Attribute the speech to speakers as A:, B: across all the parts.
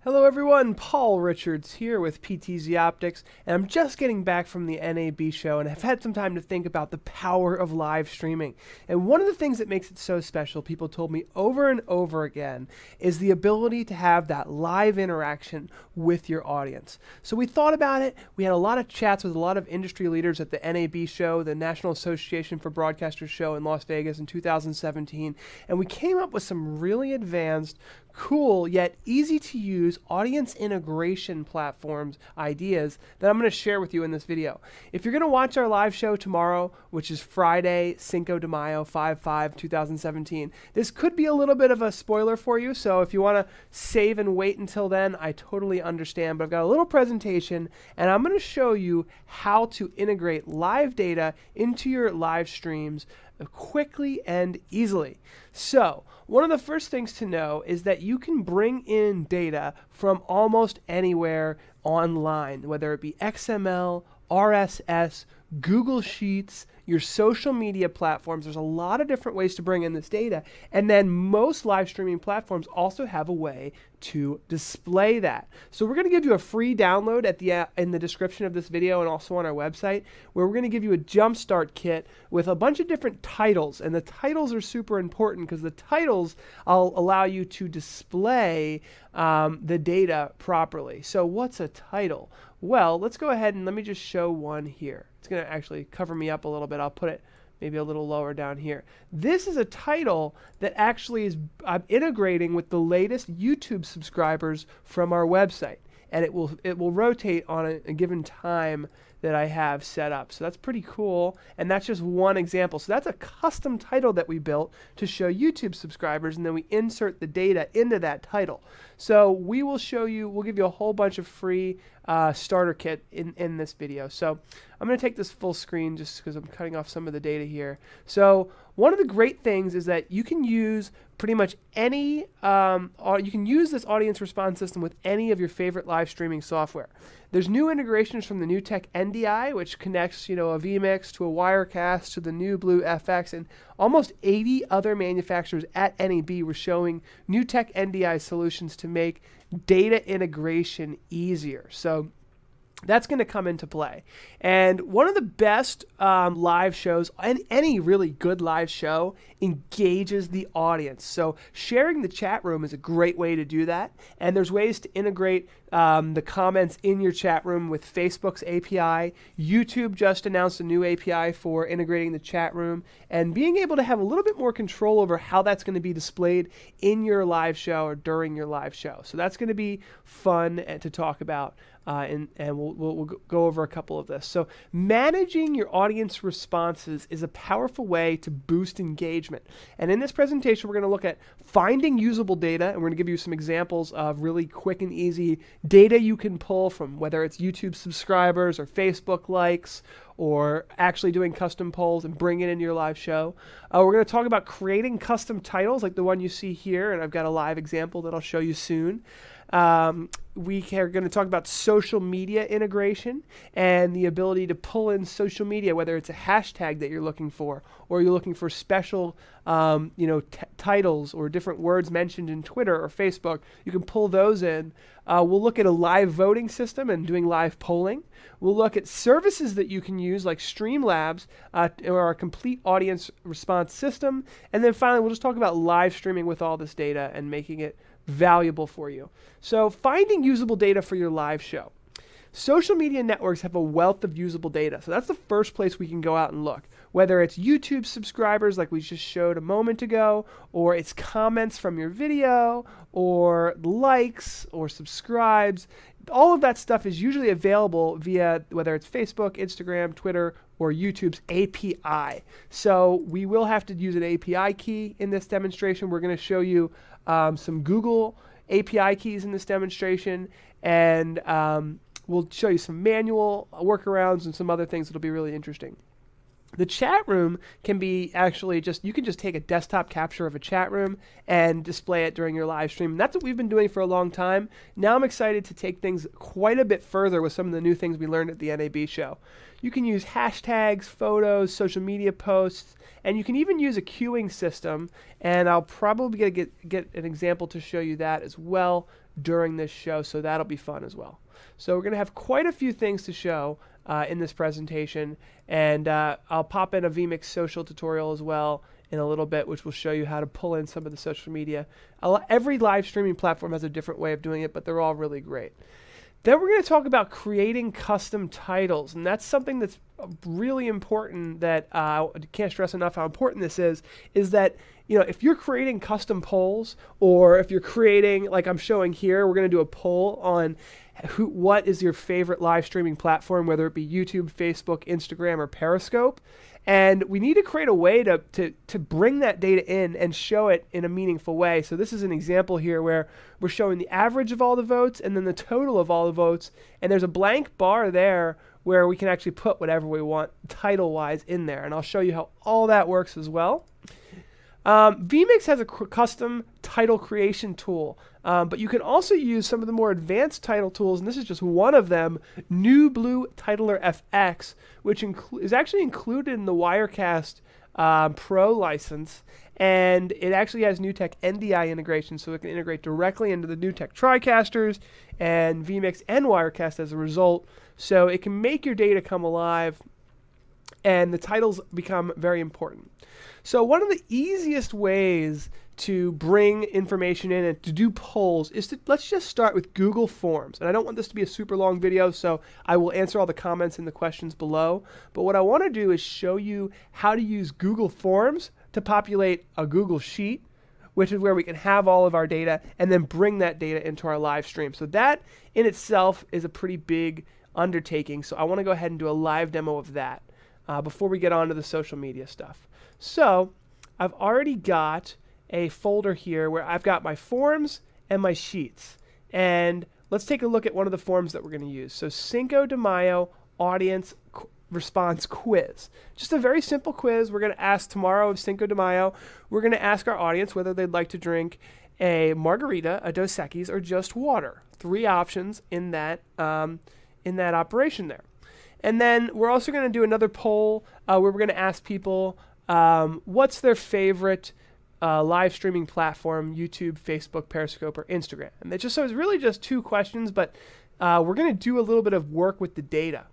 A: Hello everyone, Paul Richards here with PTZ Optics, and I'm just getting back from the NAB show and have had some time to think about the power of live streaming. And one of the things that makes it so special, people told me over and over again, is the ability to have that live interaction with your audience. So we thought about it, we had a lot of chats with a lot of industry leaders at the NAB show, the National Association for Broadcasters show in Las Vegas in 2017, and we came up with some really advanced, cool yet easy to use audience integration platforms ideas that I'm going to share with you in this video. If you're going to watch our live show tomorrow, which is Friday, Cinco de Mayo, 5/5/2017, this could be a little bit of a spoiler for you, so if you want to save and wait until then, I totally understand, but I've got a little presentation and I'm going to show you how to integrate live data into your live streams quickly and easily. So one of the first things to know is that you can bring in data from almost anywhere online, whether it be XML, RSS, Google Sheets, your social media platforms. There's a lot of different ways to bring in this data. And then most live streaming platforms also have a way to display that. So we're going to give you a free download at in the description of this video and also on our website, where we're going to give you a jumpstart kit with a bunch of different titles. And the titles are super important because the titles will allow you to display the data properly. So what's a title? Well, let's go ahead and let me just show one here. It's going to actually cover me up a little bit. I'll put it maybe a little lower down here. This is a title that actually is integrating with the latest YouTube subscribers from our website, and it will rotate on a given time that I have set up. So that's pretty cool, and that's just one example. So that's a custom title that we built to show YouTube subscribers, and then we insert the data into that title. So we will show you, we'll give you a whole bunch of free starter kit in this video. So I'm going to take this full screen just because I'm cutting off some of the data here. So one of the great things is that you can use pretty much any, you can use this audience response system with any of your favorite live streaming software. There's new integrations from the new Tech NDI, which connects, a vMix to a Wirecast to the new Blue FX, and almost 80 other manufacturers at NAB were showing new Tech NDI solutions to make data integration easier. So that's going to come into play. And one of the best live shows, and any really good live show, engages the audience. So sharing the chat room is a great way to do that. And there's ways to integrate the comments in your chat room with Facebook's API. YouTube just announced a new API for integrating the chat room and being able to have a little bit more control over how that's going to be displayed in your live show or during your live show. So that's going to be fun to talk about. And we'll go over a couple of this. So managing your audience responses is a powerful way to boost engagement. And in this presentation, we're going to look at finding usable data, and we're going to give you some examples of really quick and easy data you can pull from whether it's YouTube subscribers or Facebook likes, or actually doing custom polls and bring it into your live show. We're going to talk about creating custom titles like the one you see here, and I've got a live example that I'll show you soon. We are going to talk about social media integration and the ability to pull in social media, whether it's a hashtag that you're looking for, or you're looking for special titles or different words mentioned in Twitter or Facebook. You can pull those in. We'll look at a live voting system and doing live polling. We'll look at services that you can use like Streamlabs or our complete audience response system. And then finally, we'll just talk about live streaming with all this data and making it valuable for you. So finding usable data for your live show. Social media networks have a wealth of usable data. So that's the first place we can go out and look. Whether it's YouTube subscribers like we just showed a moment ago, or it's comments from your video, or likes, or subscribes. All of that stuff is usually available via whether it's Facebook, Instagram, Twitter, or YouTube's API. So we will have to use an API key in this demonstration. We're going to show you some Google API keys in this demonstration, and we'll show you some manual workarounds and some other things that'll be really interesting. The chat room can be actually you can just take a desktop capture of a chat room and display it during your live stream. And that's what we've been doing for a long time. Now I'm excited to take things quite a bit further with some of the new things we learned at the NAB show. You can use hashtags, photos, social media posts, and you can even use a queuing system. And I'll probably get an example to show you that as well during this show, so that'll be fun as well. So we're going to have quite a few things to show in this presentation, and I'll pop in a vMix social tutorial as well in a little bit, which will show you how to pull in some of the social media. Every live streaming platform has a different way of doing it, but they're all really great. Then we're going to talk about creating custom titles, and that's something that's really important that I can't stress enough how important this is that, you know, if you're creating custom polls, or if you're creating, like I'm showing here, we're going to do a poll on what is your favorite live streaming platform, whether it be YouTube, Facebook, Instagram, or Periscope. And we need to create a way to bring that data in and show it in a meaningful way. So this is an example here where we're showing the average of all the votes and then the total of all the votes. And there's a blank bar there where we can actually put whatever we want title-wise in there. And I'll show you how all that works as well. vMix has a custom title creation tool, but you can also use some of the more advanced title tools, and this is just one of them, New Blue Titler FX, which is actually included in the Wirecast Pro license, and it actually has NewTek NDI integration, so it can integrate directly into the NewTek TriCasters and vMix and Wirecast as a result, so it can make your data come alive, and the titles become very important. So one of the easiest ways to bring information in and to do polls is let's just start with Google Forms. And I don't want this to be a super long video, so I will answer all the comments and the questions below. But what I want to do is show you how to use Google Forms to populate a Google Sheet, which is where we can have all of our data and then bring that data into our live stream. So that in itself is a pretty big undertaking. So I want to go ahead and do a live demo of that before we get on to the social media stuff. So I've already got a folder here where I've got my forms and my sheets. And let's take a look at one of the forms that we're going to use. So Cinco de Mayo audience response quiz. Just a very simple quiz. We're going to ask tomorrow of Cinco de Mayo, we're going to ask our audience whether they'd like to drink a margarita, a Dos Equis, or just water. 3 options in that operation there. And then we're also going to do another poll where we're going to ask people what's their favorite live streaming platform, YouTube, Facebook, Periscope, or Instagram. And it's really just 2 questions, but we're going to do a little bit of work with the data.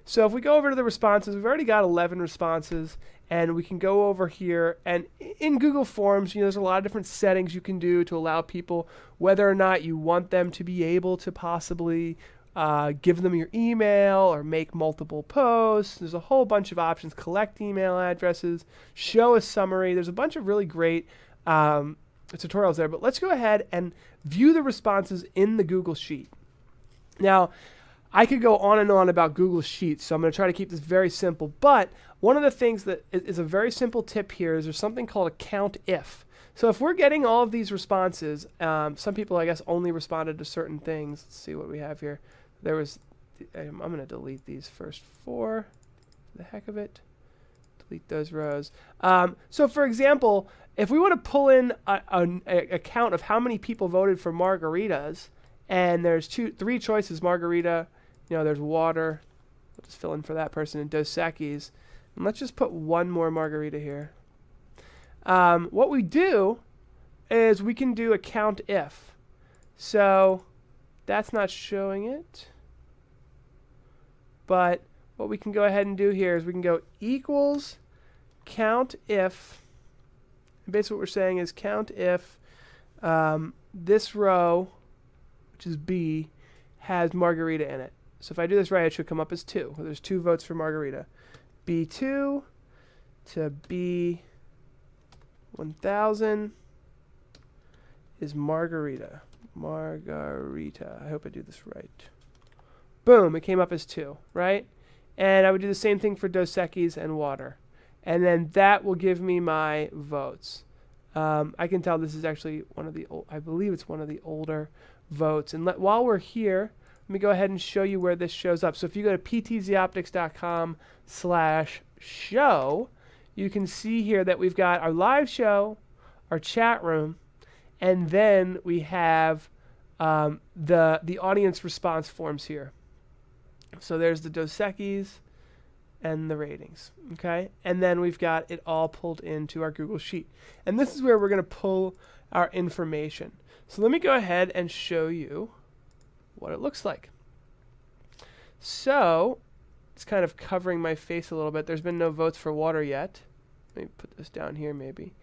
A: So if we go over to the responses, we've already got 11 responses, and we can go over here. And in Google Forms, there's a lot of different settings you can do to allow people, whether or not you want them to be able to possibly give them your email or make multiple posts. There's a whole bunch of options. Collect email addresses, show a summary. There's a bunch of really great tutorials there. But let's go ahead and view the responses in the Google Sheet. Now, I could go on and on about Google Sheets, so I'm going to try to keep this very simple. But one of the things that is a very simple tip here is there's something called a count if. So if we're getting all of these responses, some people, I guess, only responded to certain things. Let's see what we have here. I'm going to delete these first 4 for the heck of it. Delete those rows. So for example, if we want to pull in a count of how many people voted for margaritas, and there's 3 choices, margarita, there's water. We'll just fill in for that person, and Dos Equis. And let's just put 1 more margarita here. What we do is we can do a count if. So that's not showing it. But what we can go ahead and do here is we can go equals count if. And basically what we're saying is count if this row, which is B, has margarita in it. So if I do this right, it should come up as 2. Well, there's 2 votes for margarita. B2 to B1000 is margarita. Margarita. I hope I do this right. Boom, it came up as 2, right? And I would do the same thing for Dos Equis and water. And then that will give me my votes. I can tell this is actually I believe it's one of the older votes. And while we're here, let me go ahead and show you where this shows up. So if you go to ptzoptics.com/sheets, show, you can see here that we've got our live show, our chat room, and then we have the audience response forms here. So there's the Dos Equis and the ratings, okay? And then we've got it all pulled into our Google Sheet. And this is where we're going to pull our information. So let me go ahead and show you what it looks like. So it's kind of covering my face a little bit. There's been no votes for water yet. Let me put this down here maybe.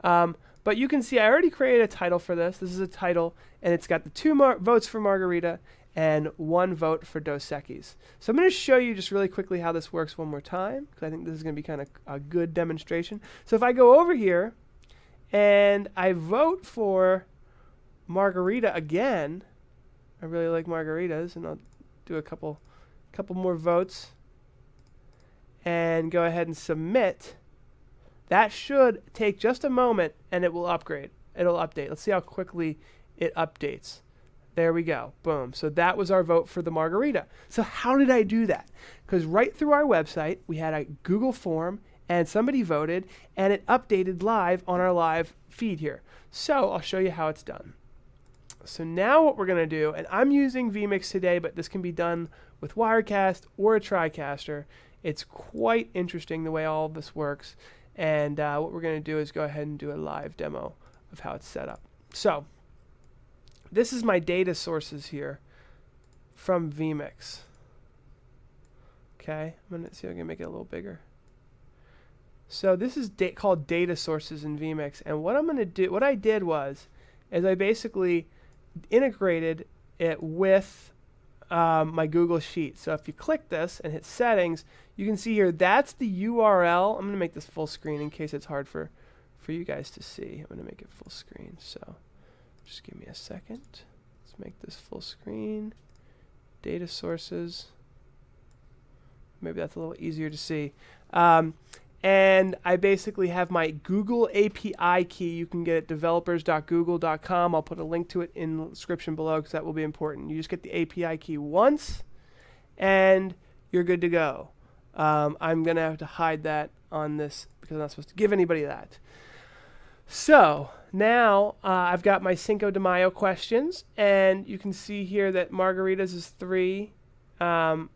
A: But you can see I already created a title for this. This is a title, and it's got the 2 votes for margarita and 1 vote for Dos Equis. So I'm going to show you just really quickly how this works one more time, because I think this is going to be kind of a good demonstration. So if I go over here and I vote for margarita again, I really like margaritas, and I'll do a couple more votes and go ahead and submit. That should take just a moment, and it will upgrade. It'll update. Let's see how quickly it updates. There we go. Boom. So that was our vote for the margarita. So how did I do that? Because right through our website, we had a Google form, and somebody voted, and it updated live on our live feed here. So I'll show you how it's done. So now what we're going to do, and I'm using vMix today, but this can be done with Wirecast or a TriCaster. It's quite interesting the way all of this works. And what we're going to do is go ahead and do a live demo of how it's set up. So this is my data sources here from vMix. Okay, I'm going to see if I can make it a little bigger. So this is called data sources in vMix. And what I'm going to do, what I did was, is I basically integrated it with my Google Sheet. So if you click this and hit settings, you can see here that's the URL. I'm going to make this full screen in case it's hard for you guys to see. I'm going to make it full screen. So just give me a second. Let's make this full screen. Data sources. Maybe that's a little easier to see. And I basically have my Google API key. You can get it at developers.google.com. I'll put a link to it in the description below because that will be important. You just get the API key once, and you're good to go. I'm going to have to hide that on this because I'm not supposed to give anybody that. So now I've got my Cinco de Mayo questions, and you can see here that margaritas is 3, and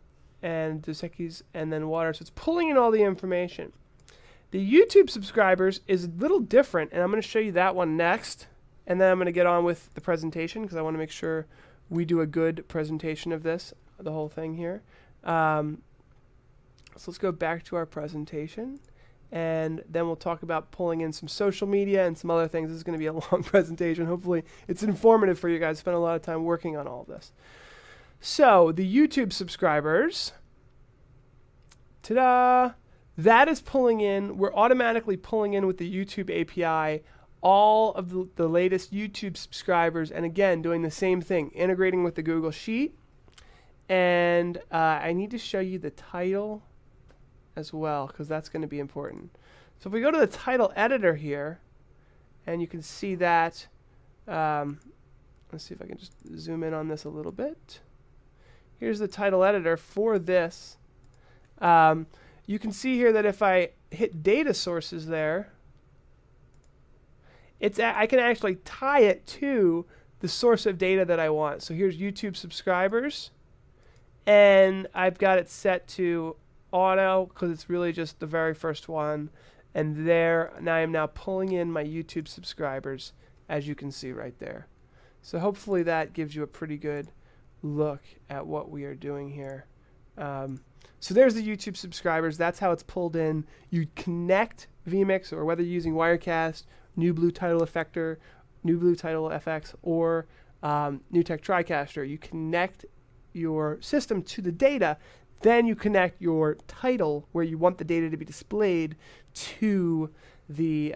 A: Dos Equis, and then water. So it's pulling in all the information. The YouTube subscribers is a little different, and I'm going to show you that one next, and then I'm going to get on with the presentation because I want to make sure we do a good presentation of this, the whole thing here. So let's go back to our presentation, and then we'll talk about pulling in some social media and some other things. This is going to be a long presentation. Hopefully it's informative for you guys. Spent a lot of time working on all of this. So the YouTube subscribers, ta-da! That is pulling in, we're automatically pulling in with the YouTube API all of the latest YouTube subscribers, and again, doing the same thing, integrating with the Google Sheet. And I need to show you the title as well, because that's going to be important. So if we go to the title editor here, and you can see that, let's see if I can just zoom in on this a little bit. Here's the title editor for this. You can see here that if I hit data sources there, I can actually tie it to the source of data that I want. So here's YouTube subscribers, and I've got it set to auto because it's really just the very first one. And there, now I'm now pulling in my YouTube subscribers, as you can see right there. So hopefully that gives you a pretty good look at what we are doing here. So there's the YouTube subscribers. That's how it's pulled in. You connect vMix, or whether you're using Wirecast, New Blue Title Effector, New Blue Title FX, or NewTek TriCaster. You connect your system to the data. Then you connect your title, where you want the data to be displayed, to the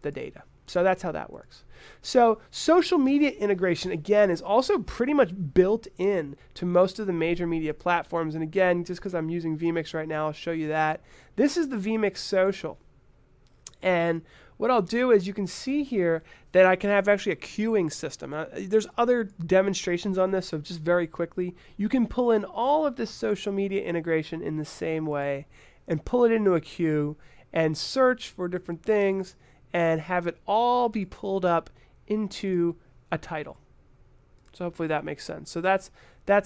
A: data. So that's how that works. So social media integration, again, is also pretty much built in to most of the major media platforms. And again, just because I'm using vMix right now, I'll show you that. This is the vMix Social. And what I'll do is you can see here that I can have actually a queuing system. There's other demonstrations on this, so just very quickly, you can pull in all of this social media integration in the same way and pull it into a queue and search for different things and have it all be pulled up into a title. So hopefully that makes sense. So that's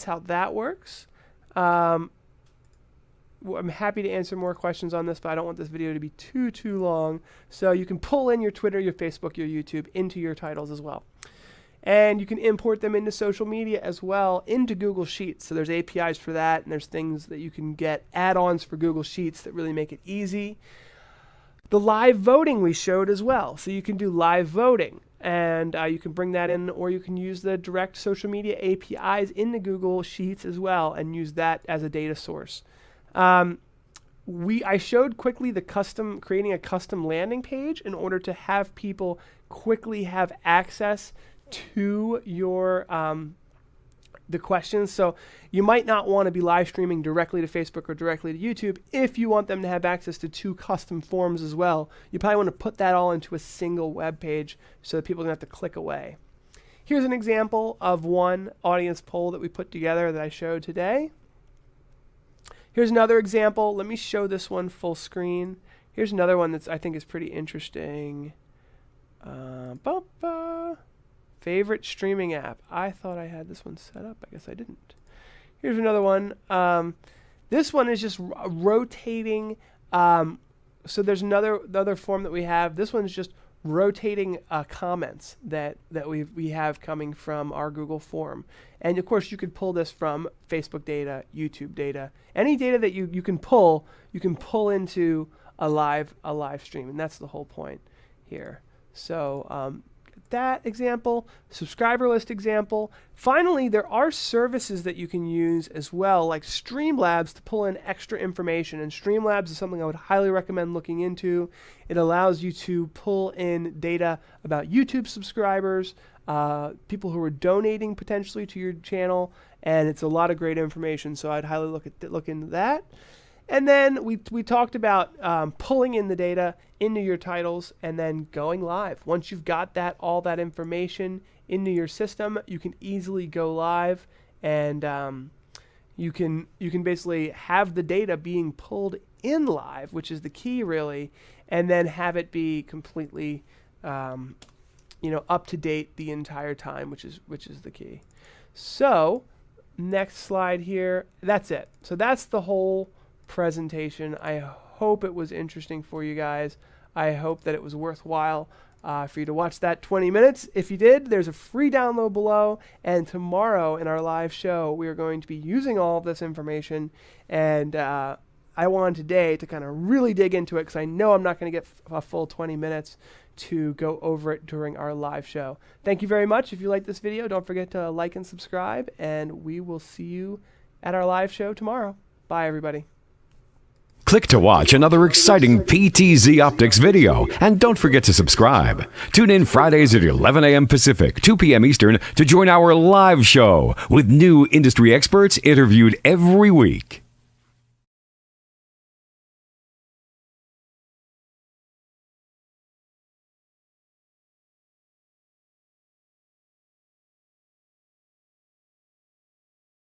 A: how that works. I'm happy to answer more questions on this, but I don't want this video to be too long. So you can pull in your Twitter, your Facebook, your YouTube into your titles as well. And you can import them into social media as well, into Google Sheets. So there's APIs for that, and there's things that you can get, add-ons for Google Sheets that really make it easy. The live voting we showed as well. So you can do live voting, and you can bring that in, or you can use the direct social media APIs in the Google Sheets as well and use that as a data source. I showed quickly creating a custom landing page in order to have people quickly have access to your the questions. So you might not want to be live streaming directly to Facebook or directly to YouTube. If you want them to have access to 2 custom forms as well, you probably want to put that all into a single web page so that people don't have to click away. Here's an example of one audience poll that we put together that I showed today. Here's another example. Let me show this one full screen. Here's another one that I think is pretty interesting. Favorite streaming app. I thought I had this one set up. I guess I didn't. Here's another one. This one is just rotating. So there's the other form that we have. This one's just rotating comments that we have coming from our Google form. And of course you could pull this from Facebook data, YouTube data, any data that you can pull into a live stream, and that's the whole point here. So that example, subscriber list example. Finally, there are services that you can use as well, like Streamlabs, to pull in extra information. And Streamlabs is something I would highly recommend looking into. It allows you to pull in data about YouTube subscribers, people who are donating potentially to your channel, and it's a lot of great information. So I'd highly look into that. And then we talked about pulling in the data into your titles and then going live. Once you've got all that information into your system, you can easily go live, and you can basically have the data being pulled in live, which is the key really, and then have it be completely up to date the entire time, which is the key. So next slide here. That's it. So that's the whole presentation. I hope it was interesting for you guys. I hope that it was worthwhile for you to watch that 20 minutes. If you did, there's a free download below, and tomorrow in our live show we are going to be using all of this information, and I wanted today to kind of really dig into it because I know I'm not going to get a full 20 minutes to go over it during our live show. Thank you very much. If you like this video, don't forget to like and subscribe, and we will see you at our live show tomorrow. Bye, everybody.
B: Click to watch another exciting PTZ Optics video, and don't forget to subscribe. Tune in Fridays at 11 a.m. Pacific, 2 p.m. Eastern to join our live show with new industry experts interviewed every week.